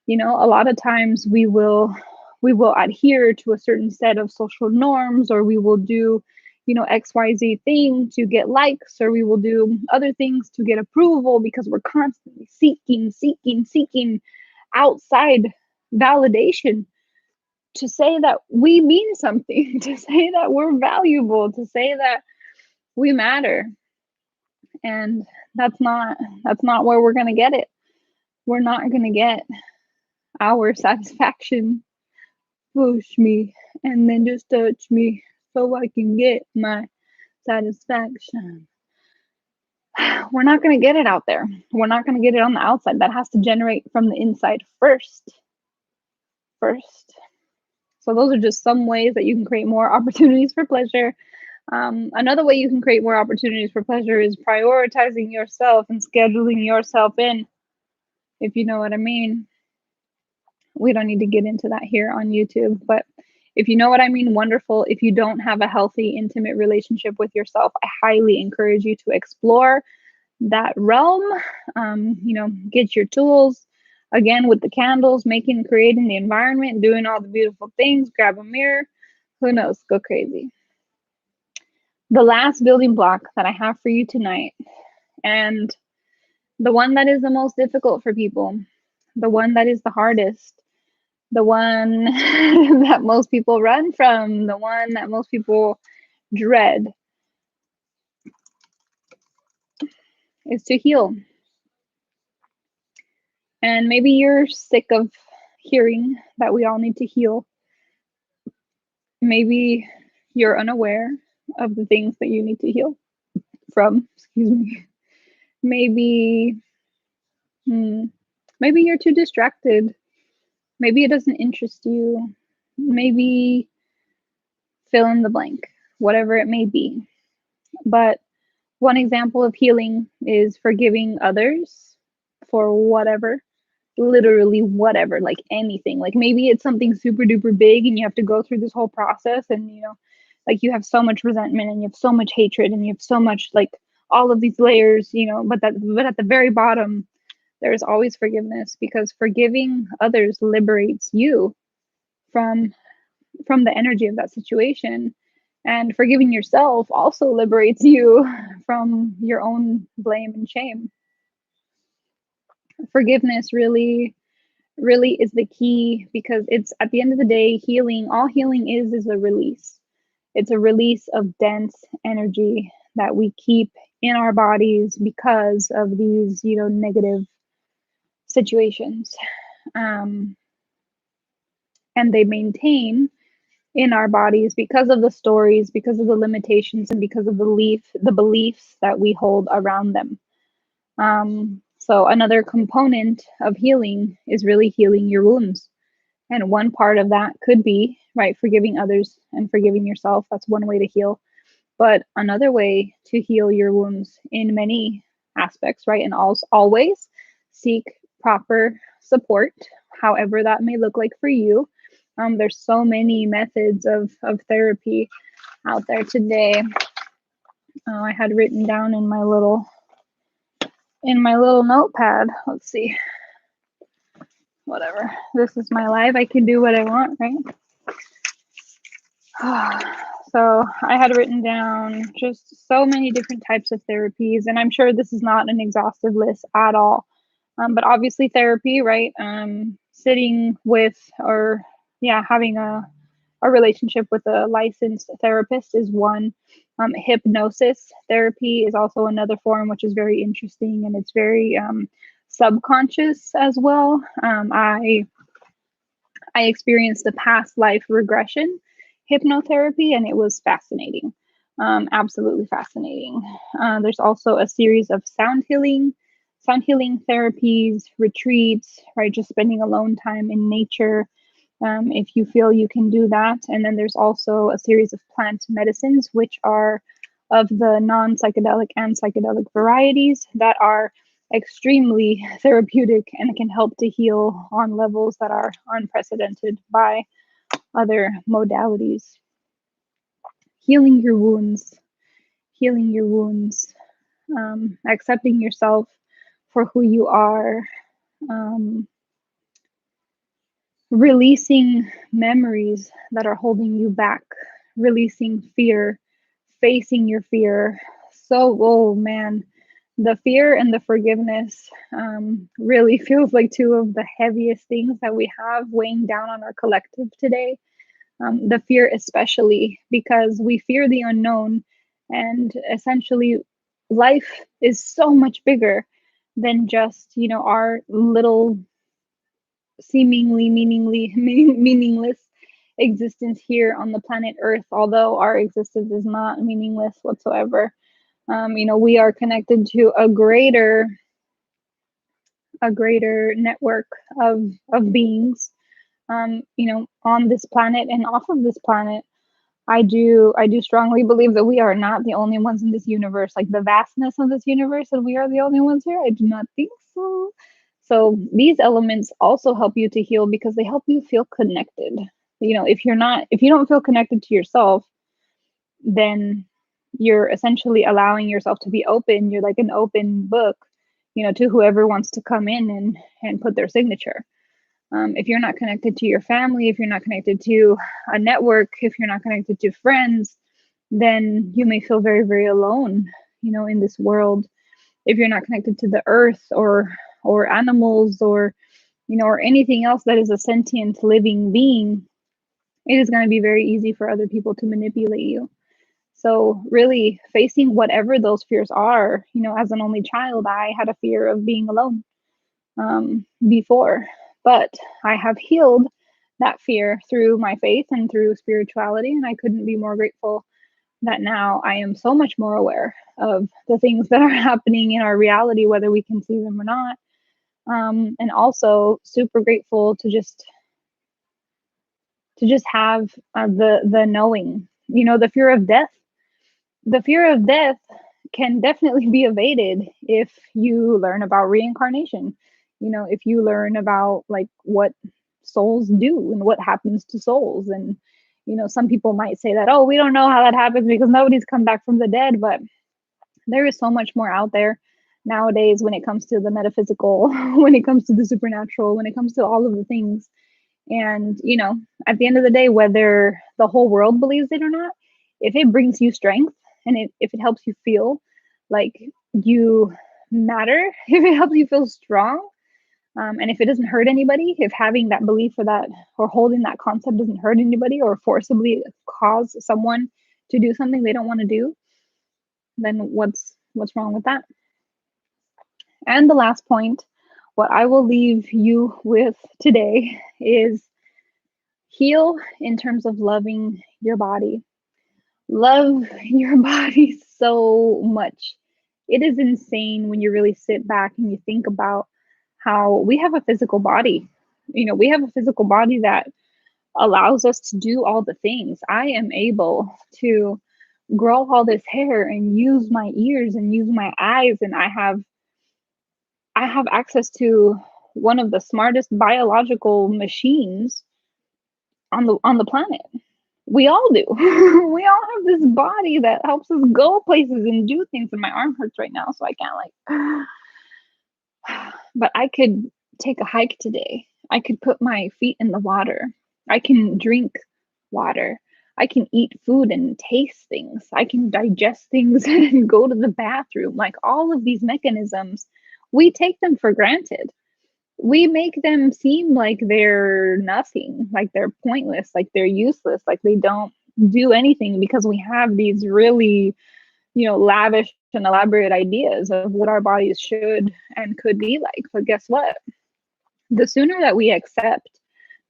A lot of times we will adhere to a certain set of social norms, or we will do XYZ thing to get likes, or we will do other things to get approval, because we're constantly seeking outside validation to say that we mean something, to say that we're valuable, to say that we matter. And that's not where we're going to get it. We're not going to get our satisfaction. Push me and then just touch me so I can get my satisfaction. We're not going to get it out there. We're not going to get it on the outside. That has to generate from the inside first. So those are just some ways that you can create more opportunities for pleasure. Another way you can create more opportunities for pleasure is prioritizing yourself and scheduling yourself in, if you know what I mean. We don't need to get into that here on YouTube, but if you know what I mean, wonderful. If you don't have a healthy, intimate relationship with yourself, I highly encourage you to explore that realm. Get your tools. Again, with the candles, creating the environment, doing all the beautiful things, grab a mirror, who knows, go crazy. The last building block that I have for you tonight, and the one that is the most difficult for people, the one that is the hardest, the one that most people run from, the one that most people dread, is to heal. And maybe you're sick of hearing that we all need to heal. Maybe you're unaware of the things that you need to heal from. Excuse me. Maybe you're too distracted. Maybe it doesn't interest you. Maybe fill in the blank, whatever it may be. But one example of healing is forgiving others for whatever, literally whatever, like anything. Like maybe it's something super duper big and you have to go through this whole process, and like you have so much resentment and you have so much hatred and you have so much, like, all of these layers, but at the very bottom there's always forgiveness, because forgiving others liberates you from the energy of that situation. And forgiving yourself also liberates you from your own blame and shame. Forgiveness really is the key, because it's, at the end of the day, all healing is a release. It's a release of dense energy that we keep in our bodies because of these, negative situations. And they maintain in our bodies because of the stories, because of the limitations, and because of the beliefs that we hold around them. So another component of healing is really healing your wounds. And one part of that could be, right, forgiving others and forgiving yourself. That's one way to heal. But another way to heal your wounds in many aspects, right, and always seek proper support, however that may look like for you. There's so many methods of therapy out there today. I had written down in my little notepad. Let's see. Whatever. This is my life. I can do what I want, right? So I had written down just so many different types of therapies, and I'm sure this is not an exhaustive list at all. But obviously therapy, right? Sitting with, or having a relationship with a licensed therapist is one. Hypnosis therapy is also another form, which is very interesting, and it's very subconscious as well. I I experienced a past life regression hypnotherapy, and it was fascinating. Absolutely fascinating. There's also a series of sound healing therapies, retreats, right? Just spending alone time in nature, if you feel you can do that. And then there's also a series of plant medicines, which are of the non psychedelic and psychedelic varieties that are extremely therapeutic and can help to heal on levels that are unprecedented by other modalities. Healing your wounds, healing your wounds, accepting yourself for who you are, um, releasing memories that are holding you back, releasing fear, facing your fear. So, oh man, the fear and the forgiveness really feels like two of the heaviest things that we have weighing down on our collective today. The fear, especially because we fear the unknown, and essentially, life is so much bigger than just, our little seemingly meaningless existence here on the planet Earth, although our existence is not meaningless whatsoever. We are connected to a greater network of beings, on this planet and off of this planet. I do strongly believe that we are not the only ones in this universe, like the vastness of this universe, and we are the only ones here. I do not think so. So these elements also help you to heal because they help you feel connected. If you don't feel connected to yourself, then you're essentially allowing yourself to be open. You're like an open book, to whoever wants to come in and put their signature. If you're not connected to your family, if you're not connected to a network, if you're not connected to friends, then you may feel very, very alone, in this world. If you're not connected to the earth or animals or anything else that is a sentient living being, it is going to be very easy for other people to manipulate you. So really facing whatever those fears are, as an only child, I had a fear of being alone, before, but I have healed that fear through my faith and through spirituality. And I couldn't be more grateful that now I am so much more aware of the things that are happening in our reality, whether we can see them or not. And also super grateful to just have the knowing, the fear of death. The fear of death can definitely be evaded if you learn about reincarnation. If you learn about like what souls do and what happens to souls. And some people might say that, oh, we don't know how that happens because nobody's come back from the dead, but there is so much more out there nowadays when it comes to the metaphysical, when it comes to the supernatural, when it comes to all of the things. And at the end of the day, whether the whole world believes it or not, if it brings you strength and if it helps you feel like you matter, if it helps you feel strong, and if it doesn't hurt anybody, if having that belief or that or holding that concept doesn't hurt anybody or forcibly cause someone to do something they don't want to do, then what's wrong with that? And the last point, what I will leave you with today is heal in terms of loving your body. Love your body so much. It is insane when you really sit back and you think about how we have a physical body. We have a physical body that allows us to do all the things. I am able to grow all this hair and use my ears and use my eyes, and I have access to one of the smartest biological machines on the planet. We all do. We all have this body that helps us go places and do things. And my arm hurts right now, so I can't but I could take a hike today. I could put my feet in the water. I can drink water. I can eat food and taste things. I can digest things and go to the bathroom. Like all of these mechanisms, we take them for granted. We make them seem like they're nothing, like they're pointless, like they're useless, like they don't do anything because we have these really, lavish and elaborate ideas of what our bodies should and could be like. But guess what? The sooner that we accept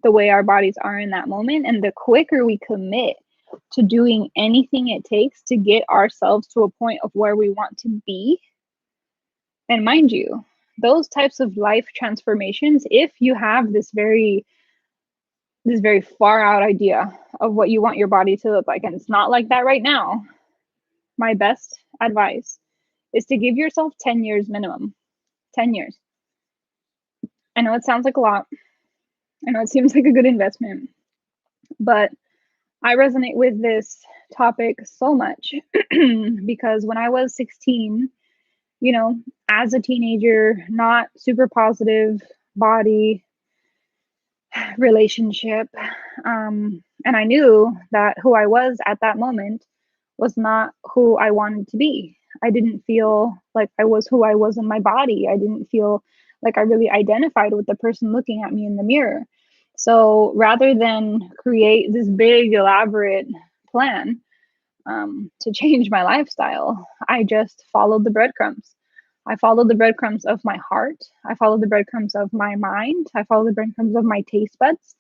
the way our bodies are in that moment. And the quicker we commit to doing anything it takes to get ourselves to a point of where we want to be, and mind you, those types of life transformations, if you have this very far out idea of what you want your body to look like, and it's not like that right now, my best advice is to give yourself 10 years minimum. 10 years. I know it sounds like a lot. I know it seems like a good investment, but I resonate with this topic so much because when I was 16, you know, as a teenager, not super positive body, relationship. And I knew that who I was at that moment was not who I wanted to be. I didn't feel like I was who I was in my body. I didn't feel like I really identified with the person looking at me in the mirror. So rather than create this big, elaborate plan to change my lifestyle, I just followed the breadcrumbs. I followed the breadcrumbs of my heart. I followed the breadcrumbs of my mind. I followed the breadcrumbs of my taste buds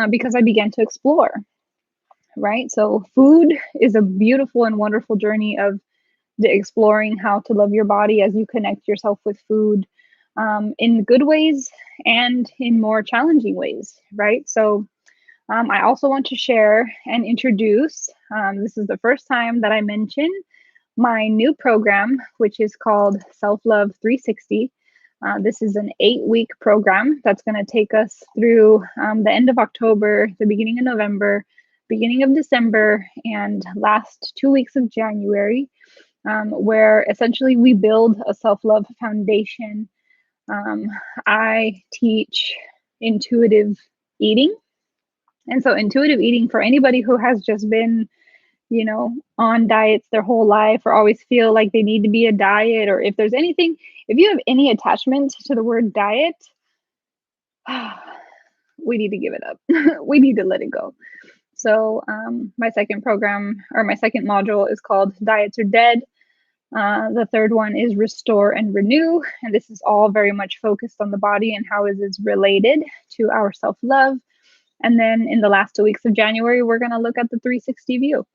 because I began to explore, right? So, food is a beautiful and wonderful journey of the exploring how to love your body as you connect yourself with food in good ways and in more challenging ways, right? So, I also want to share and introduce this is the first time that I mention my new program, which is called Self Love 360. This is an 8-week program that's going to take us through the end of October, the beginning of November, beginning of December, and last 2 weeks of January, where essentially we build a self love foundation. I teach intuitive eating. And so, intuitive eating for anybody who has just been on diets their whole life or always feel like they need to be a diet, or if there's anything, if you have any attachment to the word diet, we need to give it up. We need to let it go. So, my second program or my second module is called Diets Are Dead. The third one is Restore and Renew. And this is all very much focused on the body and how is it related to our self love. And then in the last 2 weeks of January, we're going to look at the 360 view.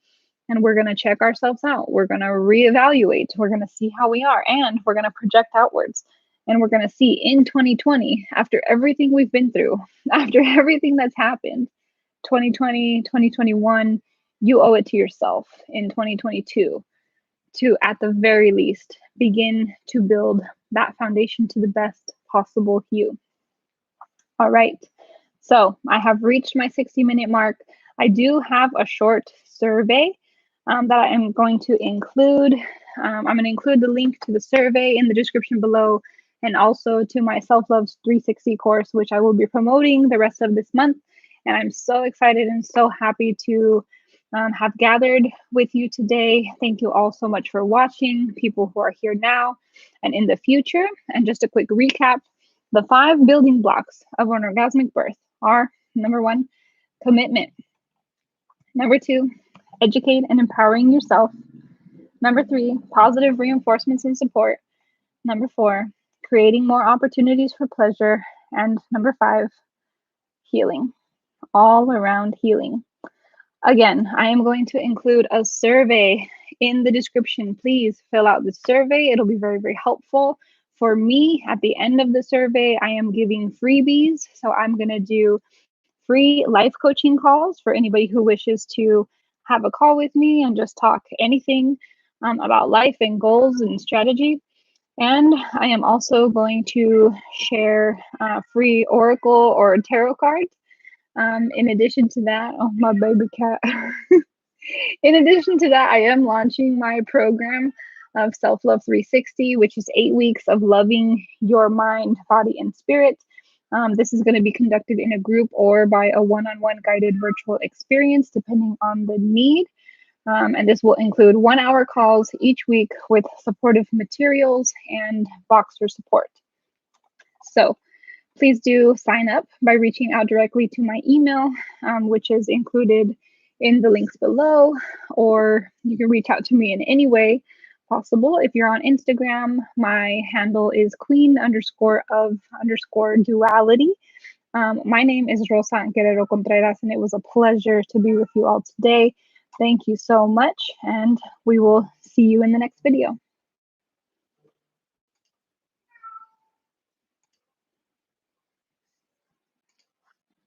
And we're going to check ourselves out. We're going to reevaluate. We're going to see how we are. And we're going to project outwards. And we're going to see in 2020, after everything we've been through, after everything that's happened, 2020, 2021, you owe it to yourself in 2022 to, at the very least, begin to build that foundation to the best possible you. All right. So I have reached my 60-minute mark. I do have a short survey that I am going to include. I'm going to include the link to the survey in the description below, and also to my Self Love 360 course, which I will be promoting the rest of this month. And I'm so excited and so happy to have gathered with you today. Thank you all so much for watching, people who are here now and in the future. And just a quick recap, the 5 building blocks of an orgasmic birth are: number 1, commitment. Number 2, educate and empowering yourself. Number 3, positive reinforcements and support. Number 4, creating more opportunities for pleasure. And number 5, healing, all around healing. Again, I am going to include a survey in the description. Please fill out the survey. It'll be very, very helpful. For me, at the end of the survey, I am giving freebies. So I'm going to do free life coaching calls for anybody who wishes to have a call with me and just talk anything about life and goals and strategy. And I am also going to share free oracle or tarot cards. In addition to that, oh, my baby cat. In addition to that, I am launching my program of Self Love 360, which is 8 weeks of loving your mind, body, and spirit. This is going to be conducted in a group or by a one-on-one guided virtual experience, depending on the need. And this will include 1-hour calls each week with supportive materials and Boxer support. So please do sign up by reaching out directly to my email, which is included in the links below, or you can reach out to me in any way possible. If you're on Instagram, my handle is queen_of_duality. My name is Rosa Guerrero Contreras, and it was a pleasure to be with you all today. Thank you so much, and we will see you in the next video.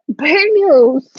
Bad news.